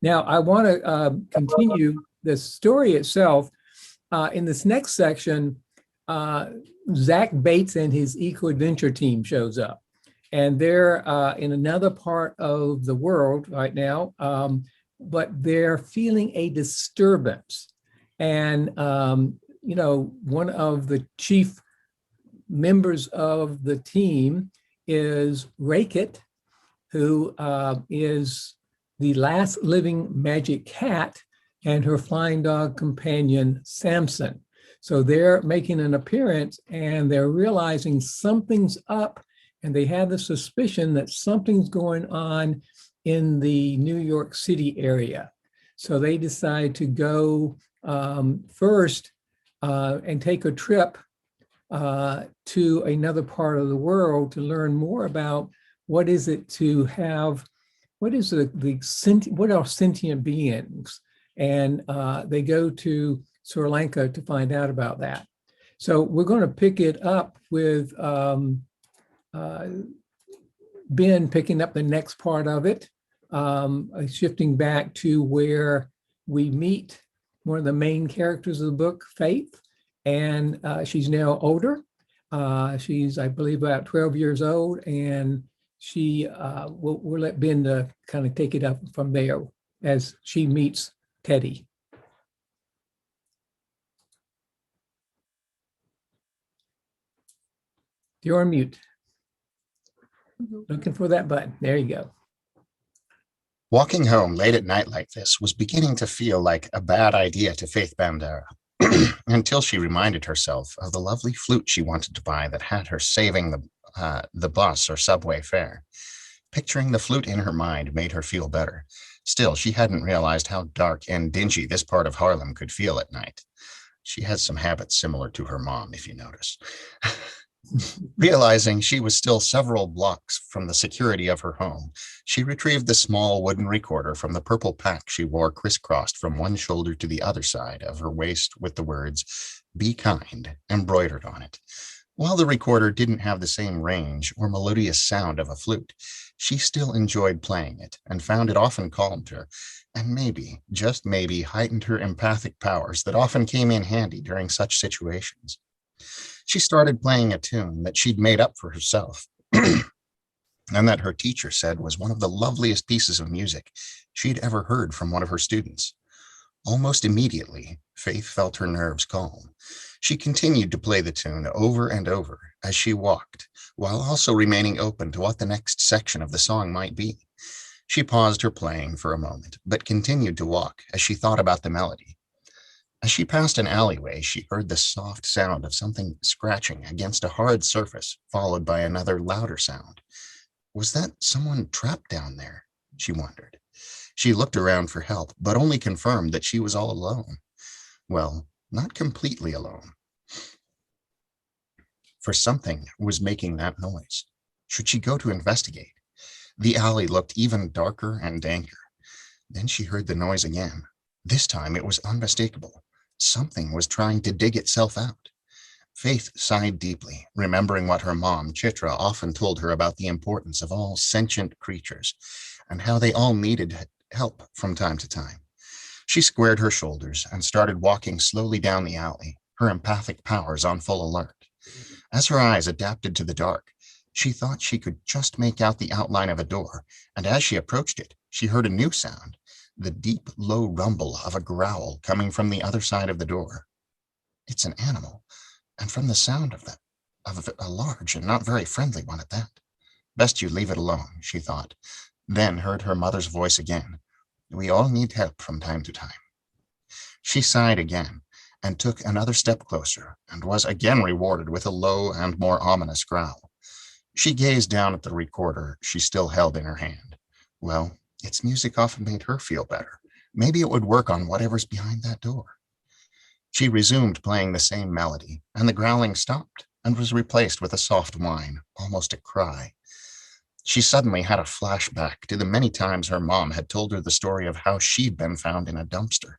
Now, I want to continue the story itself. In this next section, Zak Bates and his eco-adventure team shows up. And they're in another part of the world right now, but they're feeling a disturbance. And, one of the chief members of the team is Rakit, who is the last living magic cat, and her flying dog companion, Samson. So they're making an appearance and they're realizing something's up, and they have the suspicion that something's going on in the New York City area. So they decide to go first and take a trip to another part of the world to learn more about what is it to have, what is what are sentient beings? And they go to Sri Lanka to find out about that. So we're going to pick it up with Ben picking up the next part of it, shifting back to where we meet one of the main characters of the book, Faith, and she's now older. She's, I believe, about 12 years old, and we'll let Ben kind of take it up from there as she meets Teddy. You're on mute. Looking for that button. There you go. Walking home late at night like this was beginning to feel like a bad idea to Faith Bandera, until she reminded herself of the lovely flute she wanted to buy that had her saving the bus or subway fare. Picturing the flute in her mind made her feel better. Still, she hadn't realized how dark and dingy this part of Harlem could feel at night. She has some habits similar to her mom, if you notice. Realizing she was still several blocks from the security of her home, she retrieved the small wooden recorder from the purple pack she wore crisscrossed from one shoulder to the other side of her waist with the words, "Be kind," embroidered on it. While the recorder didn't have the same range or melodious sound of a flute, she still enjoyed playing it and found it often calmed her, and maybe, just maybe, heightened her empathic powers that often came in handy during such situations. She started playing a tune that she'd made up for herself, and that her teacher said was one of the loveliest pieces of music she'd ever heard from one of her students. Almost immediately, Faith felt her nerves calm. She continued to play the tune over and over as she walked, while also remaining open to what the next section of the song might be. She paused her playing for a moment, but continued to walk as she thought about the melody. As she passed an alleyway, she heard the soft sound of something scratching against a hard surface, followed by another louder sound. Was that someone trapped down there? She wondered. She looked around for help, but only confirmed that she was all alone. Well, not completely alone. For something was making that noise. Should she go to investigate? The alley looked even darker and danker. Then she heard the noise again. This time it was unmistakable. Something was trying to dig itself out. Faith sighed deeply, remembering what her mom, Chitra, often told her about the importance of all sentient creatures and how they all needed help from time to time. She squared her shoulders and started walking slowly down the alley, her empathic powers on full alert. As her eyes adapted to the dark, she thought she could just make out the outline of a door, and as she approached it, she heard a new sound. The deep, low rumble of a growl coming from the other side of the door. It's an animal, and from the sound of a large and not very friendly one at that. Best you leave it alone, she thought, then heard her mother's voice again. We all need help from time to time. She sighed again and took another step closer and was again rewarded with a low and more ominous growl. She gazed down at the recorder she still held in her hand. Well, its music often made her feel better. Maybe it would work on whatever's behind that door. She resumed playing the same melody, and the growling stopped and was replaced with a soft whine, almost a cry. She suddenly had a flashback to the many times her mom had told her the story of how she'd been found in a dumpster.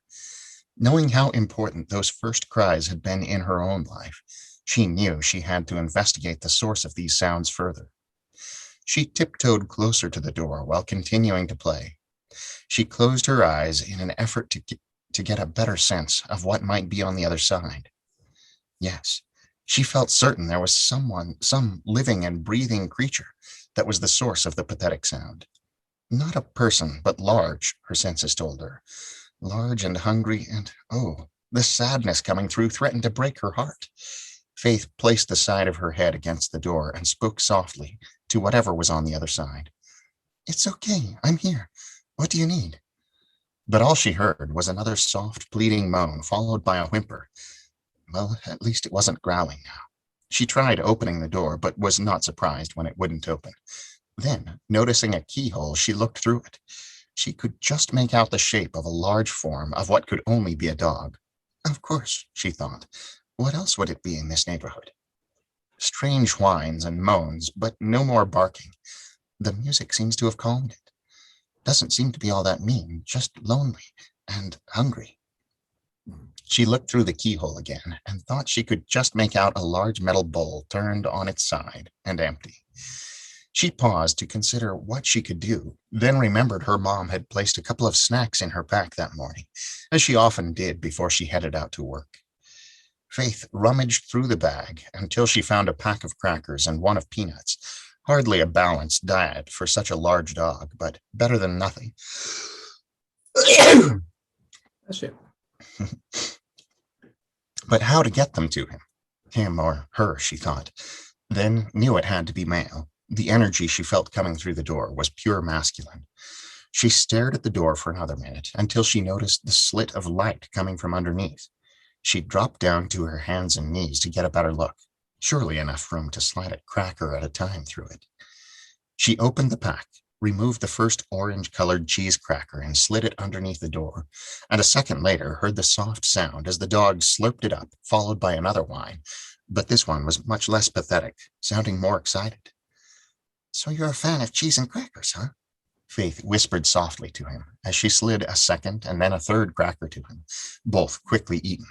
Knowing how important those first cries had been in her own life, she knew she had to investigate the source of these sounds further. She tiptoed closer to the door while continuing to play. She closed her eyes in an effort to get a better sense of what might be on the other side. Yes, she felt certain there was some living and breathing creature that was the source of the pathetic sound. Not a person, but large, her senses told her. Large and hungry, and oh, the sadness coming through threatened to break her heart. Faith placed the side of her head against the door and spoke softly to whatever was on the other side. "It's okay, I'm here. What do you need?" But all she heard was another soft, pleading moan, followed by a whimper. Well, at least it wasn't growling now. She tried opening the door, but was not surprised when it wouldn't open. Then, noticing a keyhole, she looked through it. She could just make out the shape of a large form of what could only be a dog. Of course, she thought. What else would it be in this neighborhood? Strange whines and moans, but no more barking. The music seems to have calmed it. Doesn't seem to be all that mean, just lonely and hungry. She looked through the keyhole again and thought she could just make out a large metal bowl turned on its side and empty. She paused to consider what she could do, then remembered her mom had placed a couple of snacks in her pack that morning, as she often did before she headed out to work. Faith rummaged through the bag until she found a pack of crackers and one of peanuts. Hardly a balanced diet for such a large dog, but better than nothing. That's it. But how to get them to him or her, she thought, then knew it had to be male. The energy she felt coming through the door was pure masculine. She stared at the door for another minute until she noticed the slit of light coming from underneath. She dropped down to her hands and knees to get a better look, surely enough room to slide a cracker at a time through it. She opened the pack, removed the first orange-colored cheese cracker and slid it underneath the door, and a second later heard the soft sound as the dog slurped it up, followed by another whine, but this one was much less pathetic, sounding more excited. "So you're a fan of cheese and crackers, huh?" Faith whispered softly to him as she slid a second and then a third cracker to him, both quickly eaten.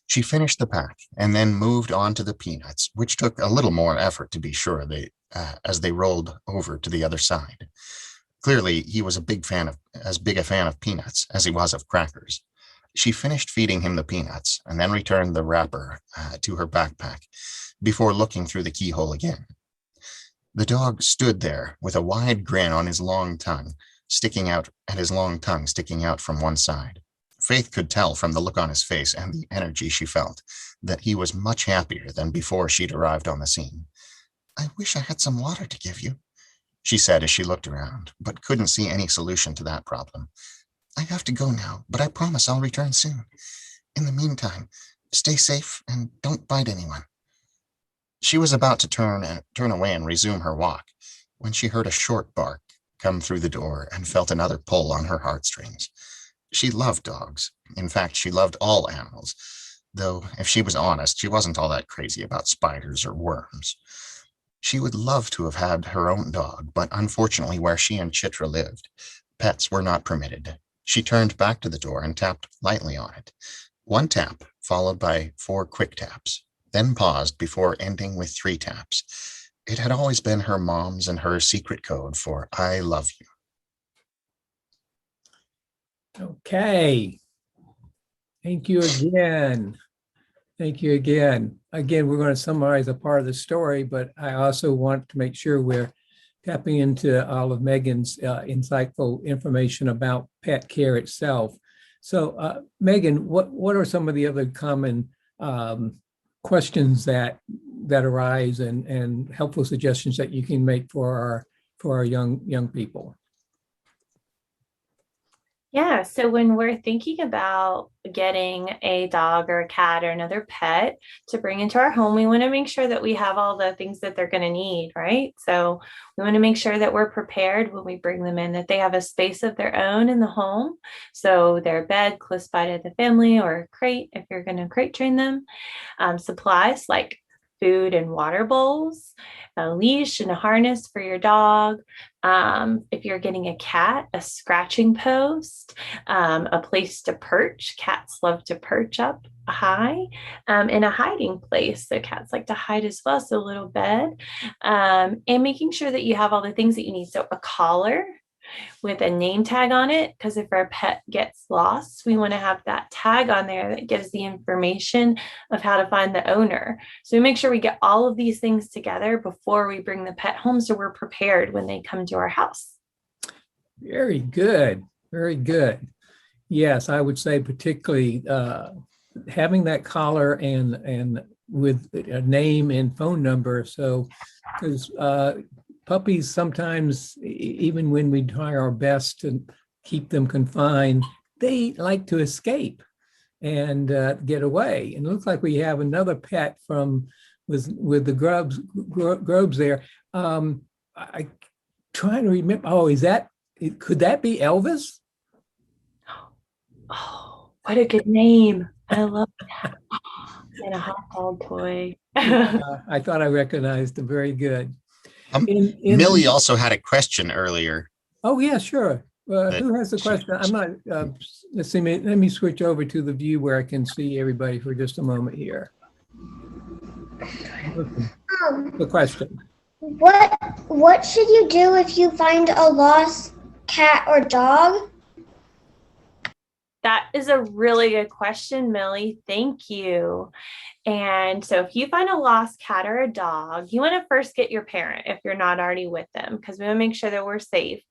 She finished the pack and then moved on to the peanuts, which took a little more effort to be sure as they rolled over to the other side. Clearly, he was as big a fan of peanuts as he was of crackers. She finished feeding him the peanuts and then returned the wrapper to her backpack before looking through the keyhole again. The dog stood there with a wide grin on his long tongue sticking out from one side. Faith could tell from the look on his face and the energy she felt that he was much happier than before she'd arrived on the scene. "I wish I had some water to give you," she said as she looked around, but couldn't see any solution to that problem. "I have to go now, but I promise I'll return soon. In the meantime, stay safe and don't bite anyone." She was about to turn away and resume her walk when she heard a short bark come through the door and felt another pull on her heartstrings. She loved dogs. In fact, she loved all animals, though if she was honest, she wasn't all that crazy about spiders or worms. She would love to have had her own dog, but unfortunately where she and Chitra lived, pets were not permitted. She turned back to the door and tapped lightly on it. One tap, followed by 4 quick taps, then paused before ending with 3 taps. It had always been her mom's and her secret code for "I love you." Okay. Thank you again. Thank you again. Again, we're going to summarize a part of the story, but I also want to make sure we're tapping into all of Megan's insightful information about pet care itself. So, Megan, what are some of the other common questions that arise and helpful suggestions that you can make for our young people? Yeah, so when we're thinking about getting a dog or a cat or another pet to bring into our home, we want to make sure that we have all the things that they're going to need, right? So we want to make sure that we're prepared when we bring them in, that they have a space of their own in the home. So their bed close by to the family, or a crate if you're going to crate train them. Supplies like food and water bowls, a leash and a harness for your dog. If you're getting a cat, a scratching post, a place to perch. Cats love to perch up high, and a hiding place. So cats like to hide as well. So a little bed, and making sure that you have all the things that you need. So a collar, with a name tag on it, because if our pet gets lost, we want to have that tag on there that gives the information of how to find the owner. So we make sure we get all of these things together before we bring the pet home, so we're prepared when they come to our house. Very good. Very good. Yes, I would say particularly having that collar and with a name and phone number. So, because puppies sometimes, even when we try our best to keep them confined, they like to escape and get away. And it looks like we have another pet from with the grubs there. I trying to remember. Oh, could that be Elvis? Oh, what a good name. I love that. And a hot dog toy. I thought I recognized him. Very good. Millie also had a question earlier. Oh, yeah, sure. Who has the question? I'm not, let's see, let me switch over to the view where I can see everybody for just a moment here. The question. What should you do if you find a lost cat or dog? That is a really good question, Millie. Thank you. And so if you find a lost cat or a dog, you want to first get your parent if you're not already with them, because we want to make sure that we're safe.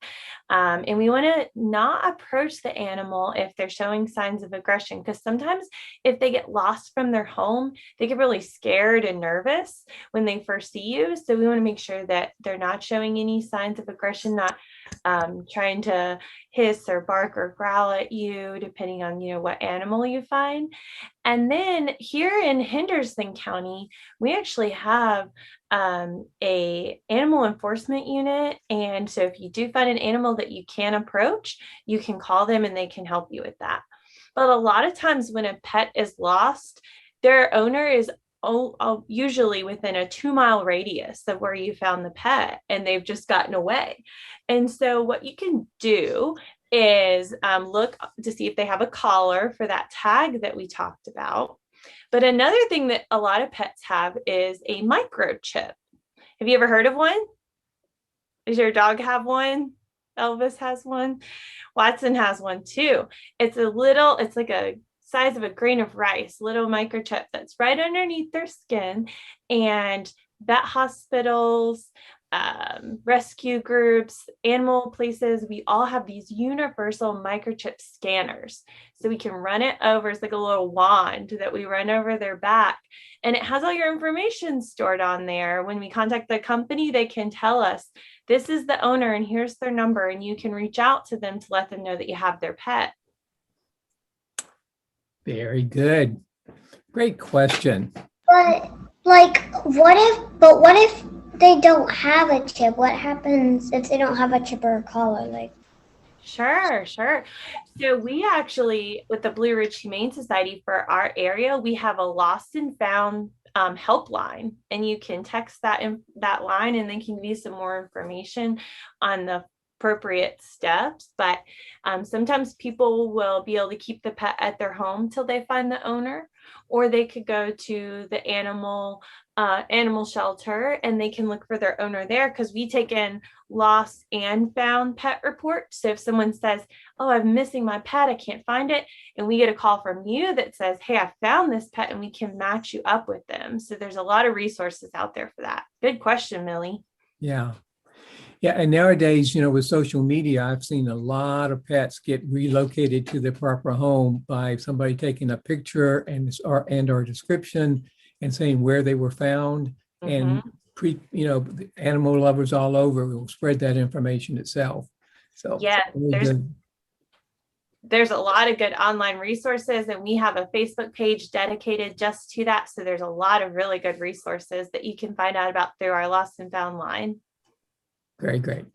And we want to not approach the animal if they're showing signs of aggression, because sometimes if they get lost from their home, they get really scared and nervous when they first see you. So we want to make sure that they're not showing any signs of aggression, not trying to hiss or bark or growl at you, depending on, what animal you find. And then here in Henderson County, we actually have a animal enforcement unit. And so if you do find an animal that you can approach, you can call them and they can help you with that. But a lot of times when a pet is lost, their owner is usually within a 2-mile radius of where you found the pet, and they've just gotten away. And so what you can do is look to see if they have a collar for that tag that we talked about. But another thing that a lot of pets have is a microchip. Have you ever heard of one? Does your dog have one? Elvis has one. Watson has one too. It's like a size of a grain of rice, little microchip that's right underneath their skin. And vet hospitals, rescue groups, animal places, we all have these universal microchip scanners. So we can run it over, it's like a little wand that we run over their back, and it has all your information stored on there. When we contact the company, they can tell us, this is the owner and here's their number, and you can reach out to them to let them know that you have their pet. Very good. Great question. But what if they don't have a chip? What happens if they don't have a chip or a collar? Sure. So we actually, with the Blue Ridge Humane Society for our area, we have a lost and found helpline, and you can text that line, and they can give you some more information on the appropriate steps. But sometimes people will be able to keep the pet at their home till they find the owner, or they could go to the animal shelter and they can look for their owner there, because we take in lost and found pet reports. So if someone says, oh, I'm missing my pet, I can't find it, and we get a call from you that says, hey, I found this pet, and we can match you up with them. So there's a lot of resources out there for that. Good question, Millie. Yeah. And nowadays, with social media, I've seen a lot of pets get relocated to their proper home by somebody taking a picture and or description and saying where they were found. And animal lovers all over will spread that information itself. So yeah, there's a lot of good online resources, and we have a Facebook page dedicated just to that. So there's a lot of really good resources that you can find out about through our Lost and Found line. Very great.